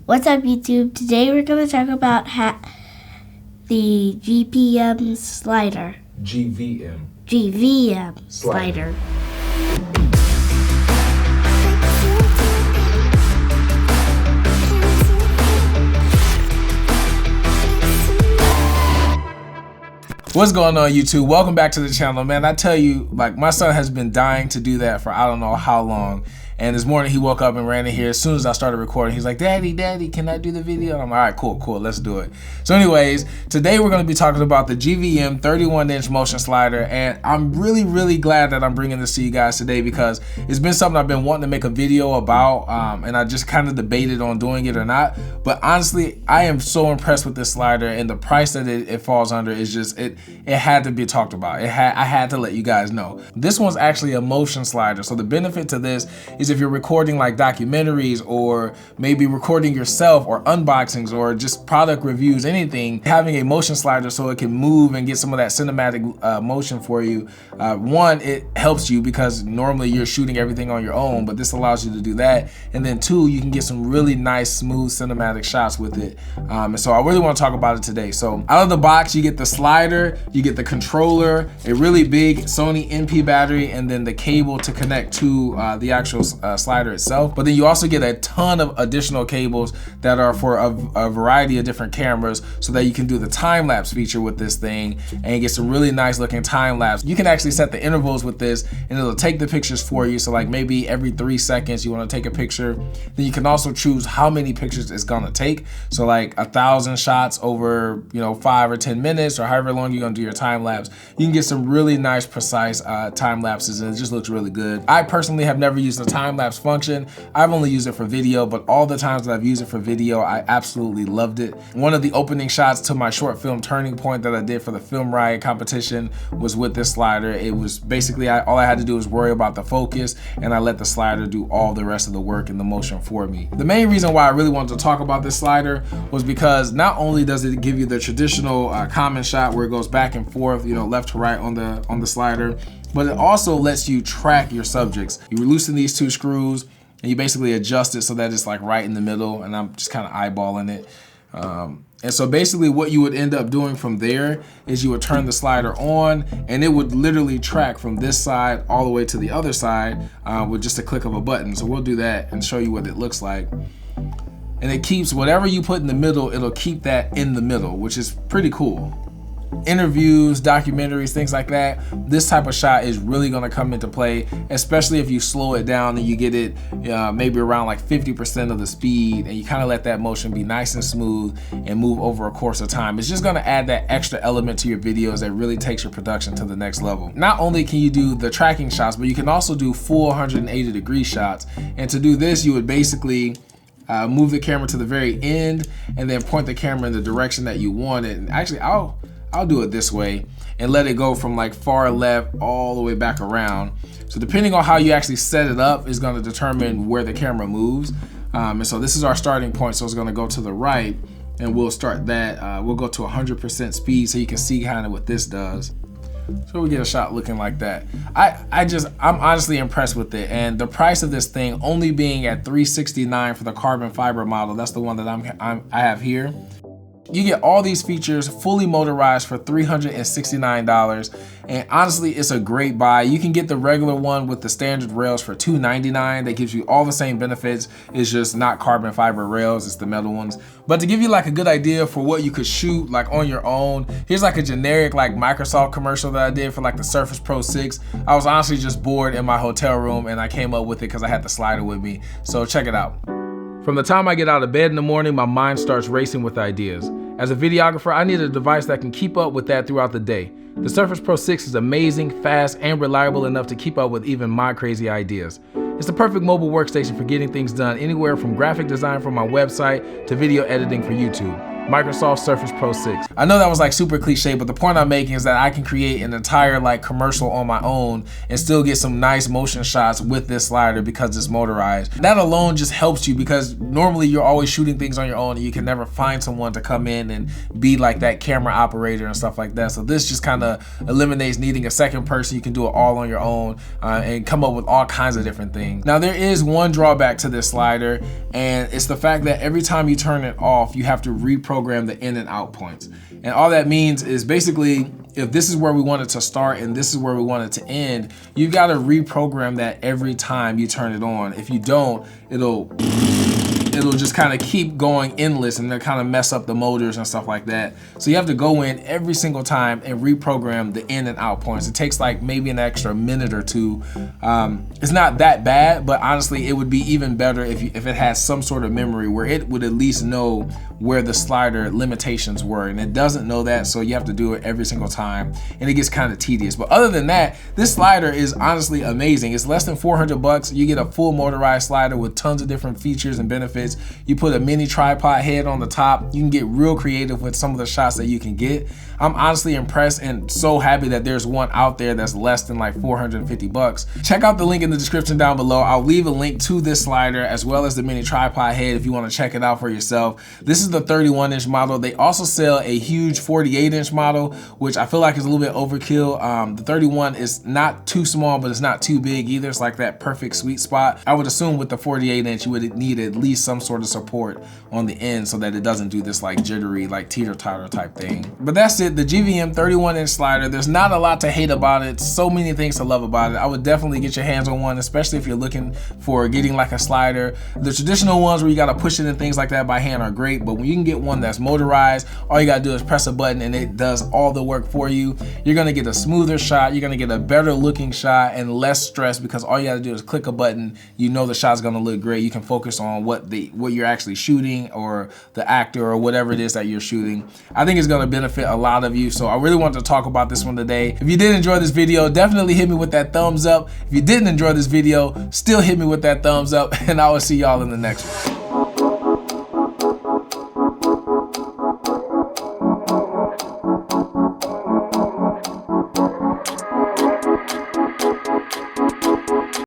What's up, YouTube? Today we're going to talk about the GVM slider. GVM slider. What's going on, YouTube? Welcome back to the channel, man. I tell you, like, my son has been dying to do that for I don't know how long. And this morning he woke up and ran in here. As soon as I started recording, he's like, Daddy, can I do the video? And I'm like, all right, cool, let's do it. So anyways, today we're going to be talking about the GVM 31-inch motion slider. And I'm really glad that I'm bringing this to you guys today because it's been something I've been wanting to make a video about. And I just kind of debated on doing it or not. But honestly, I am so impressed with this slider, and the price that it falls under is just, it had to be talked about. I had to let you guys know. This one's actually a motion slider. So the benefit to this is if you're recording like documentaries or maybe recording yourself or unboxings or just product reviews, anything, having a motion slider so it can move and get some of that cinematic motion for you. One, it helps you because normally you're shooting everything on your own, but this allows you to do that. And then two, you can get some really nice, smooth cinematic shots with it. And so I really want to talk about it today. So out of the box, you get the slider, you get the controller, a really big Sony NP battery, and then the cable to connect to the actual slider itself. But then you also get a ton of additional cables that are for a variety of different cameras so that you can do the time-lapse feature with this thing and get some really nice looking time-lapse. You can actually set the intervals with this and it'll take the pictures for you. So like maybe every 3 seconds you want to take a picture. Then you can also choose how many pictures it's gonna take. So like 1,000 shots over 5 or 10 minutes or however long you're gonna do your time lapse. You can get some really nice precise time lapses and it just looks really good. I personally have never used the time lapse function. I've only used it for video, but all the times that I've used it for video, I absolutely loved it. One of the opening shots to my short film Turning Point that I did for the Film Riot competition was with this slider. It was basically, all I had to do was worry about the focus and I let the slider do all the rest of the work and the motion for me. The main reason why I really wanted to talk about this slider was because not only does it give you the traditional common shot where it goes back and forth, left to right on the slider, but it also lets you track your subjects. You loosen these 2 screws and you basically adjust it so that it's like right in the middle, and I'm just kind of eyeballing it. And so basically what you would end up doing from there is you would turn the slider on and it would literally track from this side all the way to the other side with just a click of a button. So we'll do that and show you what it looks like. And it keeps whatever you put in the middle, it'll keep that in the middle, which is pretty cool. Interviews, documentaries, things like that, this type of shot is really going to come into play, especially if you slow it down and you get it maybe around like 50% of the speed and you kind of let that motion be nice and smooth and move over a course of time. It's just going to add that extra element to your videos that really takes your production to the next level. Not only can you do the tracking shots, but you can also do full 180-degree shots. And to do this, you would basically move the camera to the very end and then point the camera in the direction that you want it. And actually, I'll do it this way and let it go from like far left all the way back around. So depending on how you actually set it up is going to determine where the camera moves. And so this is our starting point. So it's going to go to the right and we'll start that. We'll go to 100% speed so you can see kind of what this does. So we get a shot looking like that. I'm honestly impressed with it, and the price of this thing only being at $369 for the carbon fiber model. That's the one that I have here. You get all these features fully motorized for $369, and honestly, it's a great buy. You can get the regular one with the standard rails for $299. That gives you all the same benefits. It's just not carbon fiber rails, it's the metal ones. But to give you like a good idea for what you could shoot like on your own, here's like a generic like Microsoft commercial that I did for like the Surface Pro 6. I was honestly just bored in my hotel room and I came up with it because I had the slider with me. So check it out. From the time I get out of bed in the morning, my mind starts racing with ideas. As a videographer, I need a device that can keep up with that throughout the day. The Surface Pro 6 is amazing, fast, and reliable enough to keep up with even my crazy ideas. It's the perfect mobile workstation for getting things done anywhere from graphic design for my website to video editing for YouTube. Microsoft Surface Pro 6. I know that was like super cliche, but the point I'm making is that I can create an entire like commercial on my own and still get some nice motion shots with this slider because it's motorized. That alone just helps you, because normally you're always shooting things on your own and you can never find someone to come in and be like that camera operator and stuff like that. So this just kind of eliminates needing a second person. You can do it all on your own and come up with all kinds of different things. Now there is one drawback to this slider, and it's the fact that every time you turn it off, you have to reprogram the in and out points. And all that means is basically, if this is where we want it to start and this is where we want it to end, you've got to reprogram that every time you turn it on. If you don't, it'll just kind of keep going endless and they'll kind of mess up the motors and stuff like that. So you have to go in every single time and reprogram the in and out points. It takes like maybe an extra minute or two. It's not that bad, but honestly, it would be even better if it has some sort of memory where it would at least know where the slider limitations were, and it doesn't know that, so you have to do it every single time, and it gets kind of tedious. But other than that, this slider is honestly amazing. It's less than 400 bucks. You get a full motorized slider with tons of different features and benefits. You put a mini tripod head on the top. You can get real creative with some of the shots that you can get. I'm honestly impressed and so happy that there's one out there that's less than like 450 bucks. Check out the link in the description down below. I'll leave a link to this slider as well as the mini tripod head if you want to check it out for yourself. This is the 31-inch model. They also sell a huge 48-inch model, which I feel like is a little bit overkill. The 31 is not too small, but it's not too big either. It's like that perfect sweet spot. I would assume with the 48-inch, you would need at least some sort of support on the end so that it doesn't do this like jittery, like teeter-totter type thing. But that's it, the GVM 31-inch slider. There's not a lot to hate about it. So many things to love about it. I would definitely get your hands on one, especially if you're looking for getting like a slider. The traditional ones where you gotta push it and things like that by hand are great, but when you can get one that's motorized, all you gotta do is press a button and it does all the work for you. You're gonna get a smoother shot, you're gonna get a better looking shot and less stress, because all you gotta do is click a button. You know the shot's gonna look great. You can focus on what you're actually shooting, or the actor, or whatever it is that you're shooting. I think it's gonna benefit a lot of you, so I really wanted to talk about this one today. If you did enjoy this video, definitely hit me with that thumbs up. If you didn't enjoy this video, still hit me with that thumbs up, and I will see y'all in the next one.